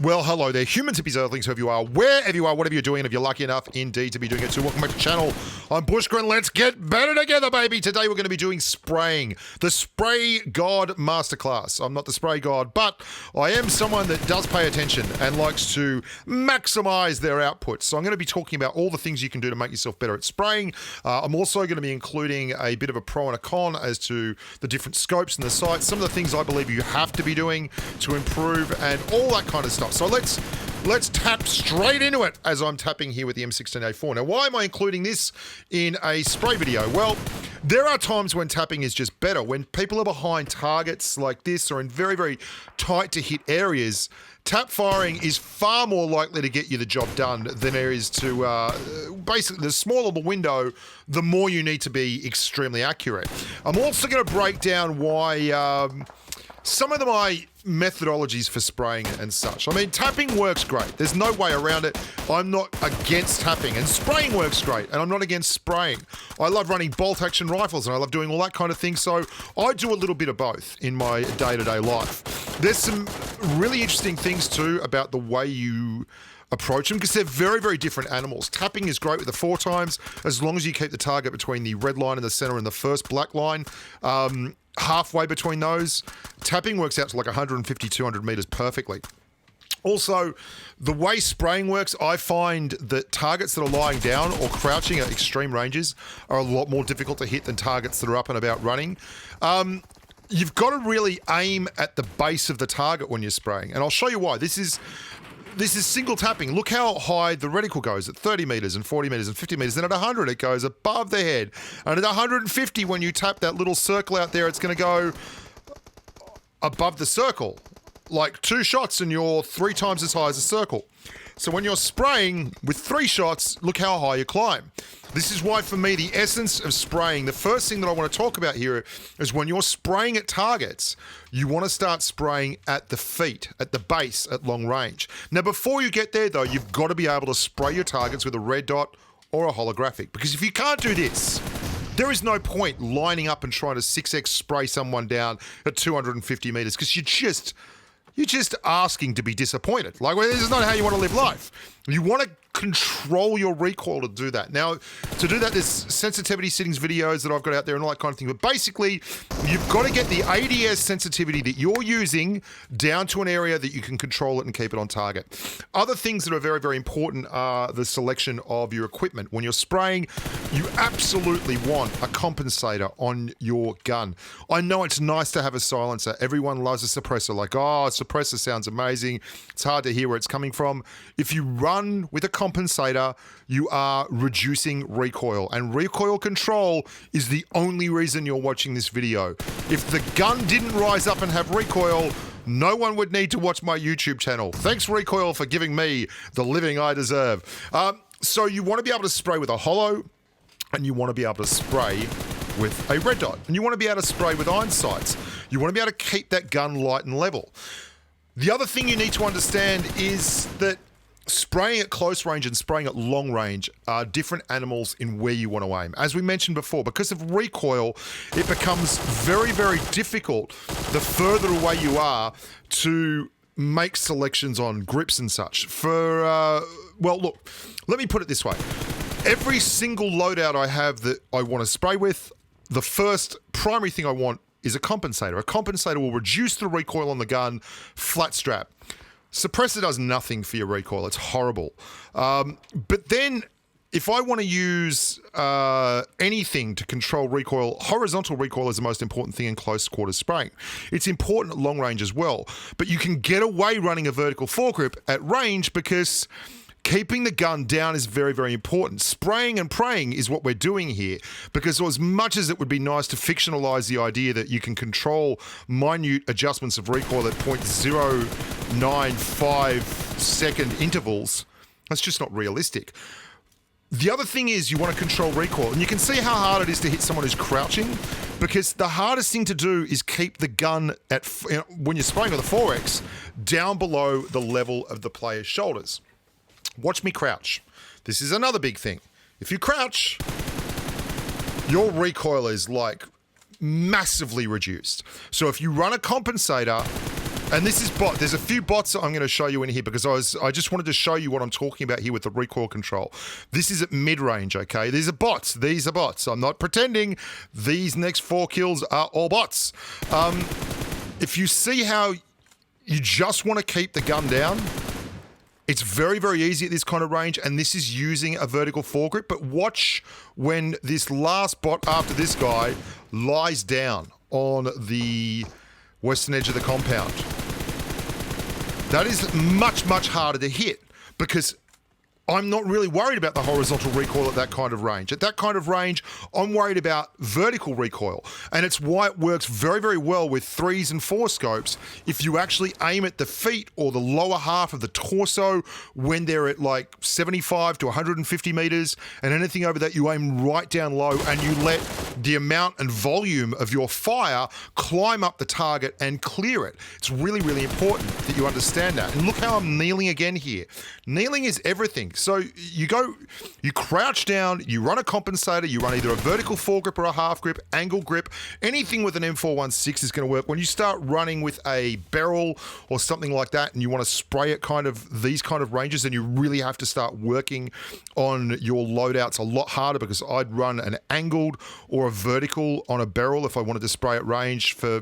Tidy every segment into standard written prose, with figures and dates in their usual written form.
Well, hello there, humans, hippies, earthlings, whoever you are, wherever you are, whatever you're doing, and if you're lucky enough indeed to be doing it too, welcome back to the channel. I'm Bushka, and let's get better together, baby. Today we're going to be doing spraying, the Spray God Masterclass. I'm not the spray god, but I am someone that does pay attention and likes to maximize their output. So I'm going to be talking about all the things you can do to make yourself better at spraying. I'm also going to be including a bit of a pro and a con as to the different scopes and the sights, some of the things I believe you have to be doing to improve, and all that kind of stuff. So let's tap straight into it as I'm tapping here with the M16A4. Now, why am I including this in a spray video? Well, there are times when tapping is just better. When people are behind targets like this or in very, very tight to hit areas, tap firing is far more likely to get you the job done than there is to, basically, the smaller the window, the more you need to be extremely accurate. I'm also going to break down why some of my methodologies for spraying and such. I mean, tapping works great. There's no way around it. I'm not against tapping, and spraying works great, and I'm not against spraying. I love running bolt action rifles, and I love doing all that kind of thing, so I do a little bit of both in my day-to-day life. There's some really interesting things too about the way you approach them, because they're very, very different animals. Tapping is great with the 4 times, as long as you keep the target between the red line in the center and the first black line. Halfway between those, tapping works out to like 150, 200 meters perfectly. Also, the way spraying works, I find that targets that are lying down or crouching at extreme ranges are a lot more difficult to hit than targets that are up and about running. You've got to really aim at the base of the target when you're spraying, and I'll show you why. This is single tapping. Look how high the reticle goes at 30 meters and 40 meters and 50 meters. Then at 100, it goes above the head. And at 150, when you tap that little circle out there, it's going to go above the circle. Like 2 shots and you're 3 times as high as the circle. So when you're spraying with 3 shots, look how high you climb. This is why, for me, the essence of spraying, the first thing that I want to talk about here is when you're spraying at targets, you want to start spraying at the feet, at the base, at long range. Now, before you get there, though, you've got to be able to spray your targets with a red dot or a holographic. Because if you can't do this, there is no point lining up and trying to 6x spray someone down at 250 meters, because you're just asking to be disappointed. Like, well, this is not how you want to live life. You want to control your recoil to do that. Now, to do that, there's sensitivity settings videos that I've got out there and all that kind of thing. But basically, you've got to get the ADS sensitivity that you're using down to an area that you can control it and keep it on target. Other things that are very, very important are the selection of your equipment. When you're spraying, you absolutely want a compensator on your gun. I know it's nice to have a silencer. Everyone loves a suppressor. Like, oh, a suppressor sounds amazing. It's hard to hear where it's coming from. If you run with a compensator, you are reducing recoil, and recoil control is the only reason you're watching this video. If the gun didn't rise up and have recoil, no one would need to watch my YouTube channel. Thanks, recoil, for giving me the living I deserve. So you want to be able to spray with a hollow, and you want to be able to spray with a red dot, and you want to be able to spray with iron sights. You want to be able to keep that gun light and level. The other thing you need to understand is that spraying at close range and spraying at long range are different animals in where you want to aim. As we mentioned before, because of recoil, it becomes very, very difficult the further away you are to make selections on grips and such. Well, look, let me put it this way. Every single loadout I have that I want to spray with, the first primary thing I want is a compensator. A compensator will reduce the recoil on the gun, flat strap. Suppressor does nothing for your recoil. It's horrible. But then, if I want to use anything to control recoil, horizontal recoil is the most important thing in close quarters spraying. It's important at long range as well. But you can get away running a vertical foregrip at range because keeping the gun down is very, very important. Spraying and praying is what we're doing here, because as much as it would be nice to fictionalize the idea that you can control minute adjustments of recoil at 0.095 second intervals, that's just not realistic. The other thing is you want to control recoil, and you can see how hard it is to hit someone who's crouching, because the hardest thing to do is keep the gun at, when you're spraying with a 4X, down below the level of the player's shoulders. Watch me crouch. This is another big thing. If you crouch, your recoil is like massively reduced. So if you run a compensator And this is bot. There's a few bots that I'm going to show you in here because I just wanted to show you what I'm talking about here with the recoil control. This is at mid-range, okay? These are bots. These are bots. I'm not pretending these next 4 kills are all bots. If you see how you just want to keep the gun down, it's very, very easy at this kind of range, and this is using a vertical foregrip, but watch when this last bot after this guy lies down on the western edge of the compound. That is much, much harder to hit because I'm not really worried about the horizontal recoil at that kind of range. At that kind of range, I'm worried about vertical recoil. And it's why it works very, very well with 3s and 4 scopes if you actually aim at the feet or the lower half of the torso when they're at like 75 to 150 meters, and anything over that you aim right down low and you let the amount and volume of your fire climb up the target and clear it. It's really, really important that you understand that. And look how I'm kneeling again here. Kneeling is everything. So you crouch down, you run a compensator, you run either a vertical foregrip or a half grip, angle grip, anything with an M416 is going to work. When you start running with a beryl or something like that and you want to spray at kind of these kind of ranges, then you really have to start working on your loadouts a lot harder because I'd run an angled or a vertical on a beryl if I wanted to spray at range for...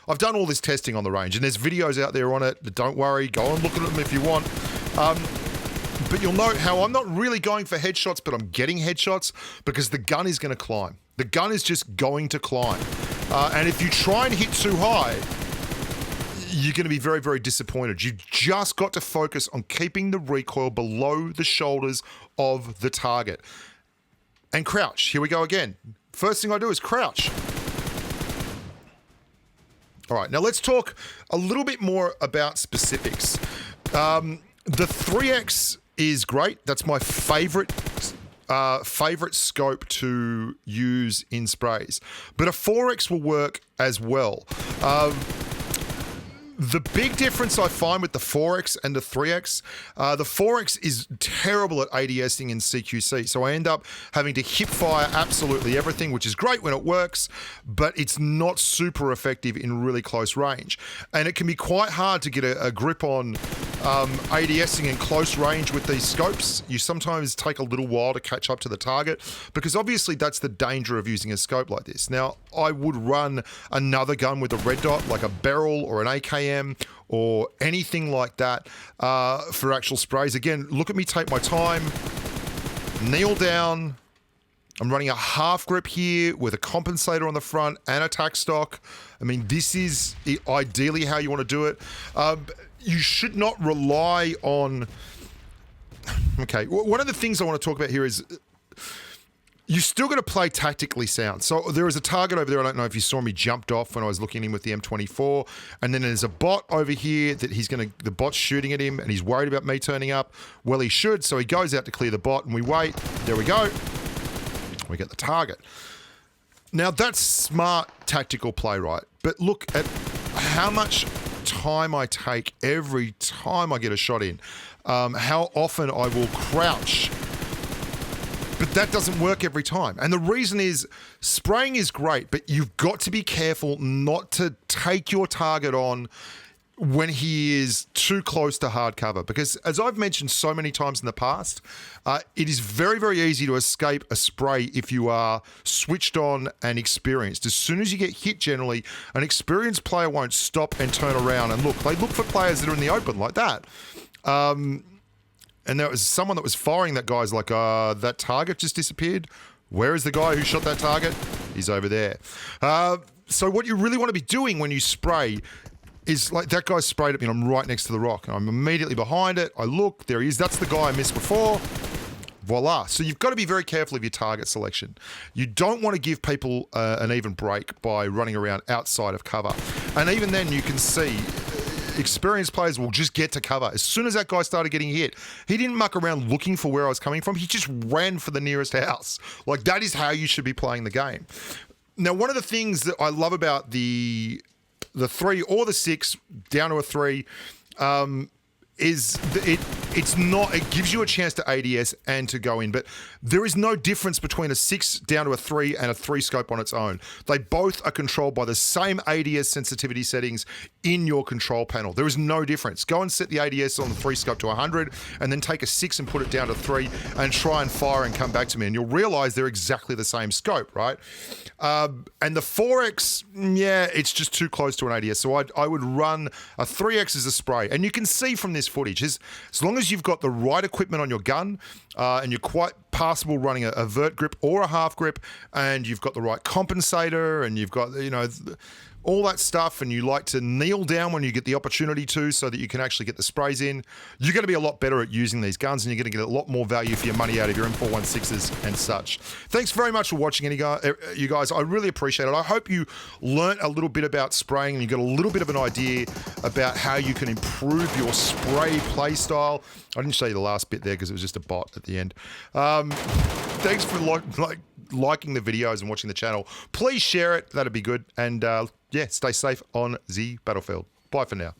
I've done all this testing on the range and there's videos out there on it. Don't worry, go and look at them if you want. But you'll note how I'm not really going for headshots, but I'm getting headshots because the gun is going to climb. The gun is just going to climb. And if you try and hit too high, you're going to be very, very disappointed. You just got to focus on keeping the recoil below the shoulders of the target. And crouch. Here we go again. First thing I do is crouch. All right, now let's talk a little bit more about specifics. The 3X is great. That's my favorite scope to use in sprays. But a 4X will work as well. The big difference I find with the 4X and the 3X, the 4X is terrible at ADSing and CQC, so I end up having to hip fire absolutely everything, which is great when it works, but it's not super effective in really close range. And it can be quite hard to get a grip on ADSing in close range with these scopes. You sometimes take a little while to catch up to the target, because obviously that's the danger of using a scope like this. Now, I would run another gun with a red dot, like a beryl or an AKM, or anything like that for actual sprays. Again, look at me take my time, kneel down. I'm running a half grip here with a compensator on the front and a tack stock. I mean, this is ideally how you want to do it. You should not rely on... Okay, one of the things I want to talk about here is... You still got to play tactically sound. So there is a target over there. I don't know if you saw me jumped off when I was looking in with the M24. And then there's a bot over here that the bot's shooting at him and he's worried about me turning up. Well, he should. So he goes out to clear the bot and we wait. There we go. We get the target. Now that's smart tactical play, right? But look at how much time I take every time I get a shot in. How often I will crouch. But that doesn't work every time. And the reason is spraying is great, but you've got to be careful not to take your target on when he is too close to hard cover. Because as I've mentioned so many times in the past, it is very, very easy to escape a spray if you are switched on and experienced. As soon as you get hit generally, an experienced player won't stop and turn around and look. They look for players that are in the open like that. And there was someone that was firing that guy's like, that target just disappeared. Where is the guy who shot that target? He's over there. So what you really want to be doing when you spray is like that guy sprayed at me and I'm right next to the rock. And I'm immediately behind it. I look, there he is. That's the guy I missed before. Voila. So you've got to be very careful of your target selection. You don't want to give people an even break by running around outside of cover. And even then you can see... experienced players will just get to cover. As soon as that guy started getting hit, he didn't muck around looking for where I was coming from. He just ran for the nearest house. Like, that is how you should be playing the game. Now, one of the things that I love about the 3 or the 6 down to a 3 is it's not, it gives you a chance to ADS and to go in, but there is no difference between a 6 down to a 3 and a 3 scope on its own. They both are controlled by the same ADS sensitivity settings in your control panel. There is no difference. Go and set the ADS on the 3 scope to 100 and then take a 6 and put it down to 3 and try and fire and come back to me, and you'll realize they're exactly the same scope, right? And the 4X, yeah, it's just too close to an ADS, so I would run a 3X as a spray. And you can see from this footage, as long as you've got the right equipment on your gun and you're quite passable running a vert grip or a half grip, and you've got the right compensator and you've got, you know, all that stuff, and you like to kneel down when you get the opportunity to so that you can actually get the sprays in, you're going to be a lot better at using these guns, and you're going to get a lot more value for your money out of your M416s and such. Thanks very much for watching, you guys. I really appreciate it. I hope you learnt a little bit about spraying and you got a little bit of an idea about how you can improve your spray play style. I didn't show you the last bit there because it was just a bot at the end. Thanks for liking the videos and watching the channel. Please share it. That'd be good. And yeah, stay safe on the battlefield. Bye for now.